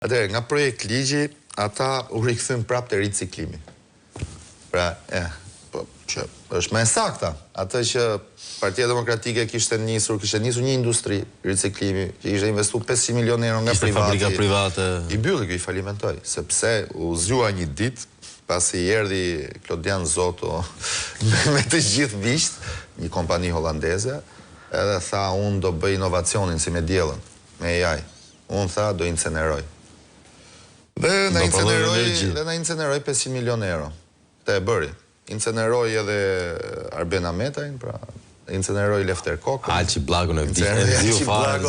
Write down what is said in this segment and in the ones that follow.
Atëherë, nga projekt ligji, ata u rikthyn prapë te riciklimi. Pra, që është më sakta, atë që Partia Demokratike kishte nisur një industri riciklimi, që ishte investuar 500 milionë euro nga privati. Fabrika private. I mbylli, i falimentoi, sepse u zgjua një ditë pasi erdhi Klodian Zoto me të gjithë visht, një kompani holandeze, edhe tha unë do bëj inovacionin si me diellën, me AI. Unë tha do incineroj. Dhe na incineroj 500 milionë euro. Te e bëri. Incineroj edhe Arbena Metajn, pra incineroj Lefter Kokën. Alçi Blagun e vdiu fare.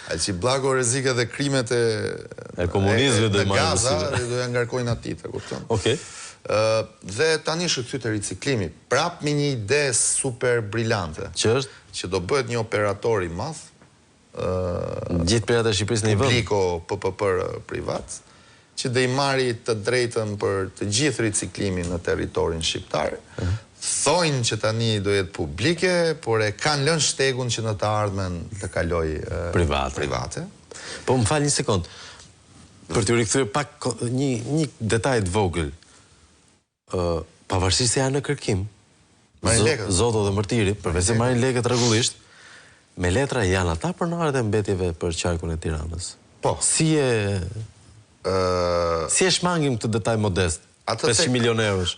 Alçi Blagu rrezik edhe krimet e komunizmit do marrë Gaza, do ja ngarkojnë atij, e kupton? Okej. Dhe tani është kthy te riciklimi, prap me një ide super brillante. Që është? Që do bëhet një operator i madh, gjithë perat e Shqipërisë në një vend. Publiko PPP privat, që do i marri të drejtën për të gjithë riciklimin në territorin shqiptar. Thojnë që tani do jetë publike, por e kanë lënë shtegun që në të ardhmen të kaloj private. Po më fal një sekond. Për të rikthyer pak një detaj të vogël. Pavarësisht se janë në kërkim, Zoto dhe Mërtiri, përveç se marrin lekët rregullisht, me letra janë ata pronarët e mbetjeve për qarkun e Tiranës. Po. Si e shmangim këtë detaj modest? 500 milionë eurosh.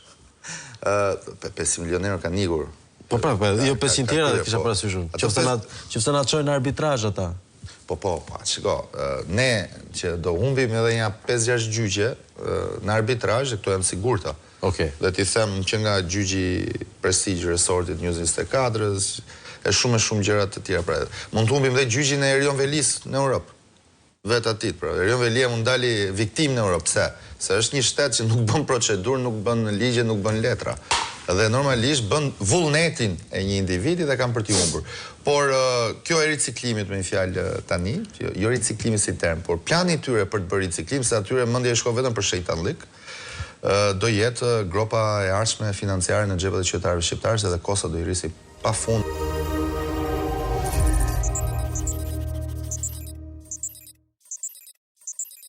500 milionë euro kanë ikur. Po pra, jo 500 tjera dhe kisha parasysh unë. Qoftë na çojnë në arbitrazh ata. Po, shiko, ne që do humbim edhe një 5-6 gjyqe në arbitrazh, këto janë sigurta. Dhe ti them që nga gjyqi Prestige Resortit 24-ës, e shumë gjëra të tjera. Pra, mund të humbim dhe gjyqin e Erion Velis në Europë. Vetë atit, pra. Erion Velia mund dali viktim në Europë. Pse? Se është një shtet që nuk bën procedur, nuk bën ligje, nuk bën letra. Dhe normalisht bën vullnetin e një individi dhe kanë për t'i humbur. Por kjo e riciklimit me një fjalë tani, jo riciklimi si term, por plani tyre për të bërë riciklim, se atyre mendja e shko vetëm për shejtanllik, do jetë gropa e ardhshme financiare në xhepet e qytetarëve shqiptarë, dhe kosta do i rrisi pafund.